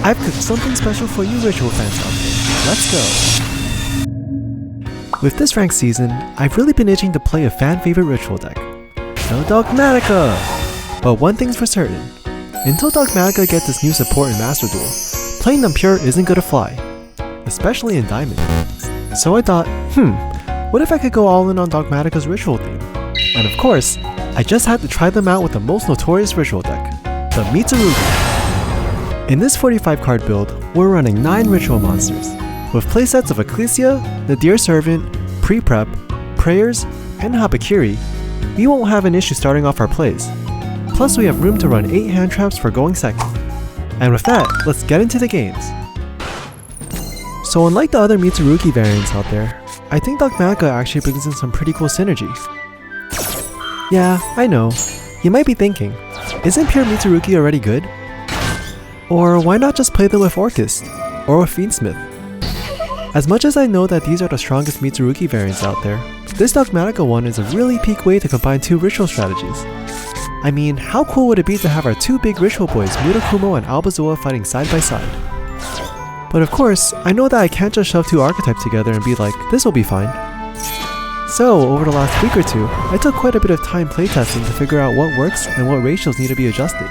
I've cooked something special for you ritual fans out there. Let's go! With this ranked season, I've really been itching to play a fan favorite ritual deck. No Dogmatika! But one thing's for certain. Until Dogmatika gets this new support in MasterDuel, playing them pure isn't gonna fly. Especially in Diamond. So I thought, what if I could go all in on Dogmatika's ritual theme? And of course, I just had to try them out with the most notorious ritual deck, the Mitsurugi. In this 45 card build, we're running 9 ritual monsters, with playsets of Ecclesia, the Dear Servant, Pre-Prep, Prayers, and Habakiri. We won't have an issue starting off our plays. Plus we have room to run 8 hand traps for going second. And with that, let's get into the games. So unlike the other Mitsurugi variants out there, I think Dogmatika actually brings in some pretty cool synergy. Yeah, I know. You might be thinking, isn't pure Mitsurugi already good? Or why not just play them with Orcust, or with Fiendsmith? As much as I know that these are the strongest Mitsurugi variants out there, this Dogmatika one is a really peak way to combine 2 ritual strategies. I mean, how cool would it be to have our 2 big ritual boys Murakumo and Albazoa fighting side by side? But of course, I know that I can't just shove 2 archetypes together and be like, this will be fine. So, over the last week or 2, I took quite a bit of time playtesting to figure out what works and what ratios need to be adjusted.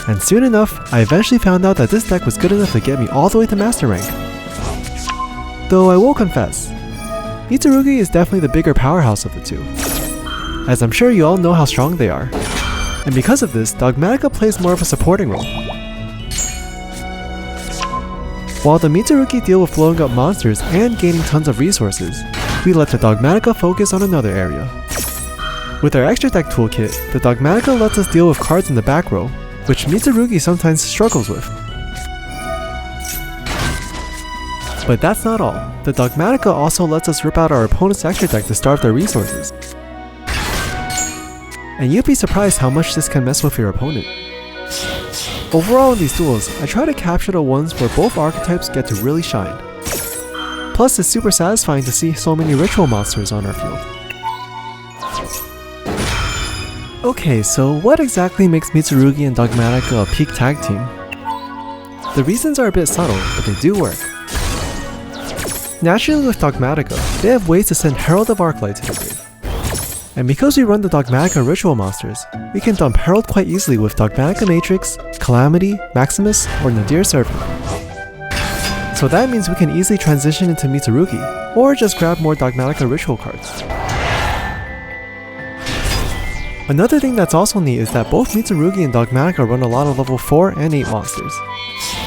And soon enough, I eventually found out that this deck was good enough to get me all the way to Master Rank. Though I will confess, Mitsurugi is definitely the bigger powerhouse of the 2, as I'm sure you all know how strong they are. And because of this, Dogmatika plays more of a supporting role. While the Mitsurugi deal with blowing up monsters and gaining tons of resources, we let the Dogmatika focus on another area. With our extra deck toolkit, the Dogmatika lets us deal with cards in the back row, which Mitsurugi sometimes struggles with. But that's not all. The Dogmatika also lets us rip out our opponent's extra deck to starve their resources. And you'd be surprised how much this can mess with your opponent. Overall in these duels, I try to capture the ones where both archetypes get to really shine. Plus it's super satisfying to see so many ritual monsters on our field. Okay, so what exactly makes Mitsurugi and Dogmatika a peak tag team? The reasons are a bit subtle, but they do work. Naturally with Dogmatika, they have ways to send Herald of Arclight to the grave. And because we run the Dogmatika ritual monsters, we can dump Herald quite easily with Dogmatika Matrix, Calamity, Maximus, or Nadir Servant. So that means we can easily transition into Mitsurugi, or just grab more Dogmatika ritual cards. Another thing that's also neat is that both Mitsurugi and Dogmatika run a lot of level 4 and 8 monsters.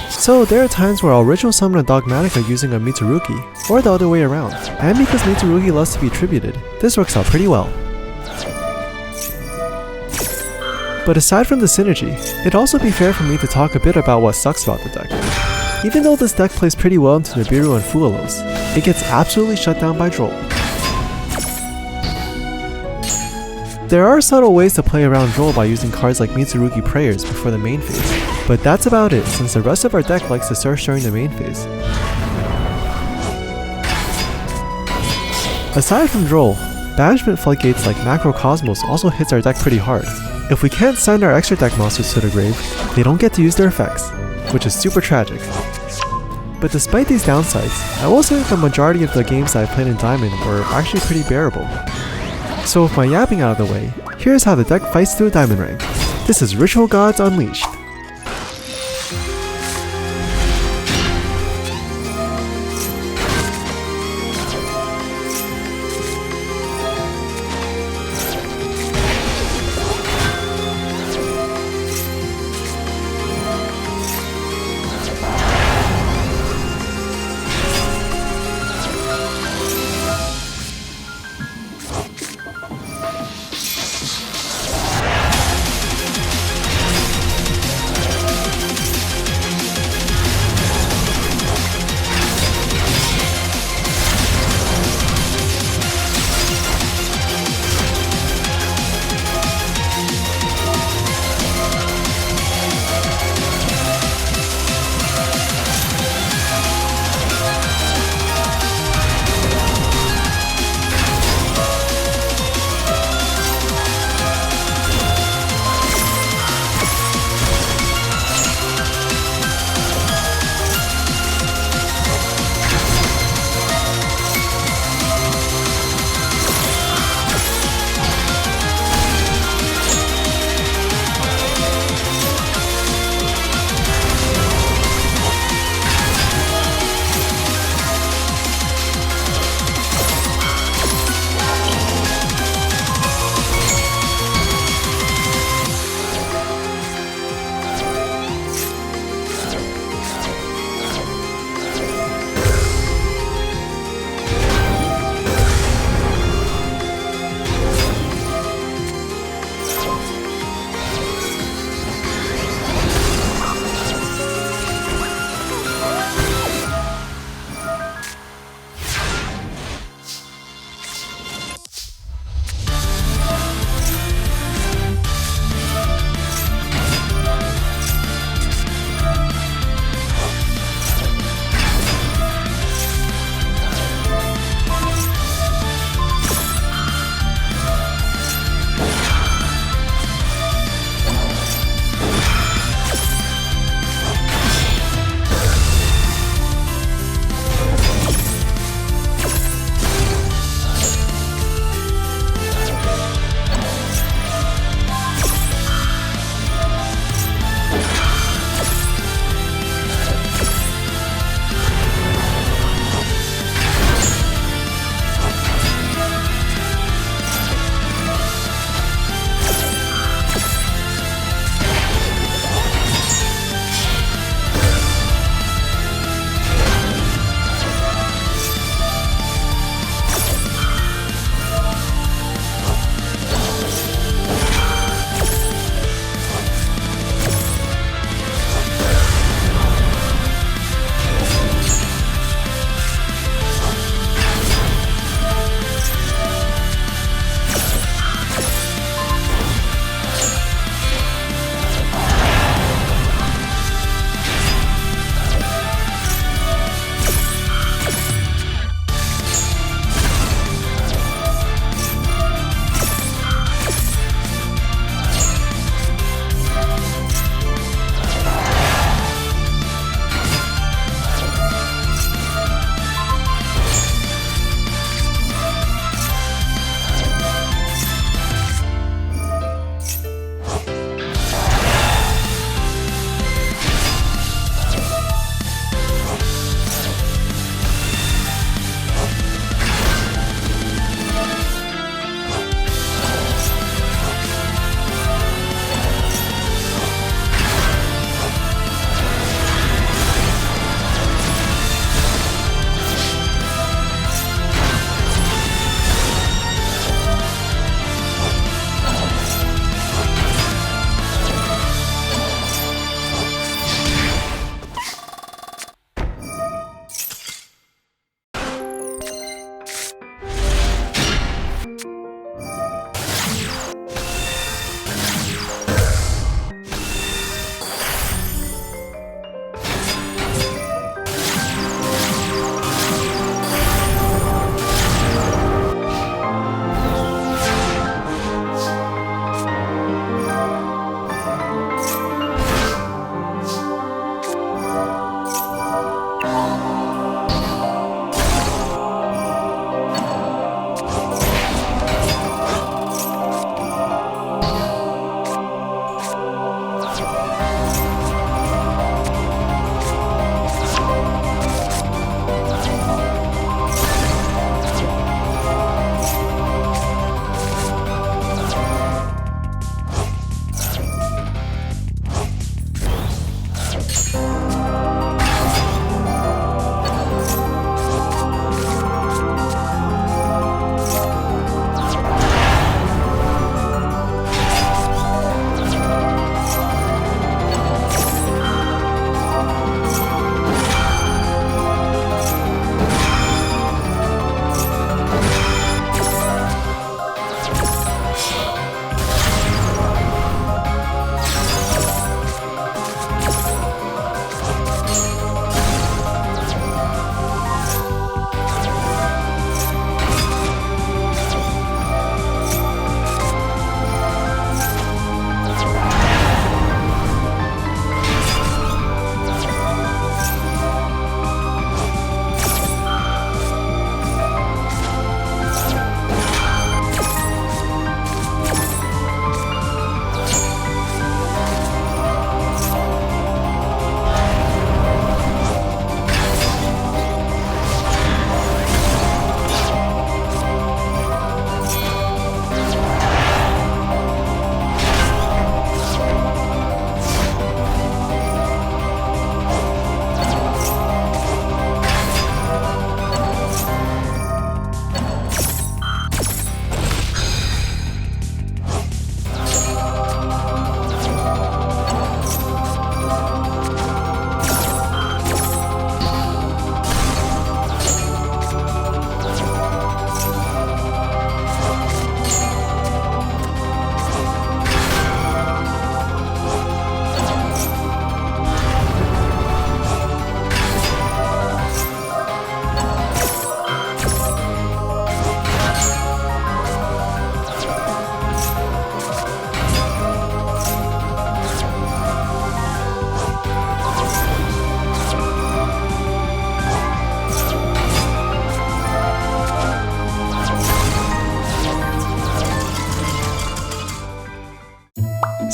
So there are times where I'll ritual summon a Dogmatika using a Mitsurugi, or the other way around. And because Mitsurugi loves to be tributed, this works out pretty well. But aside from the synergy, it'd also be fair for me to talk a bit about what sucks about the deck. Even though this deck plays pretty well into Nibiru and Fuwalos, it gets absolutely shut down by Droll. There are subtle ways to play around Droll by using cards like Mitsurugi Prayers before the main phase, but that's about it since the rest of our deck likes to search during the main phase. Aside from Droll, banishment floodgates like Macrocosmos also hits our deck pretty hard. If we can't send our extra deck monsters to the grave, they don't get to use their effects, which is super tragic. But despite these downsides, I will say that the majority of the games that I played in Diamond were actually pretty bearable. So with my yapping out of the way, here's how the deck fights through Diamond rank. This is Ritual Gods Unleashed.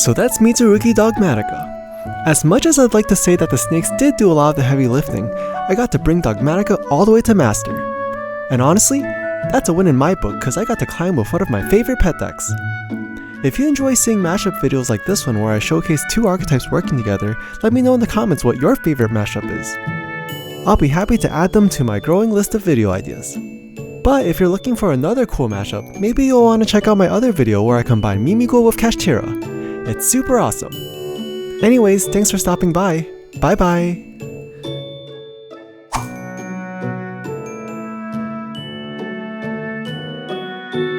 So that's Mitsurugi Dogmatika. As much as I'd like to say that the snakes did do a lot of the heavy lifting, I got to bring Dogmatika all the way to Master. And honestly, that's a win in my book because I got to climb with one of my favorite pet decks. If you enjoy seeing mashup videos like this one where I showcase two archetypes working together, let me know in the comments what your favorite mashup is. I'll be happy to add them to my growing list of video ideas. But if you're looking for another cool mashup, maybe you'll want to check out my other video where I combine Mimigul with Kashtira. It's super awesome. Anyways, thanks for stopping by. Bye bye!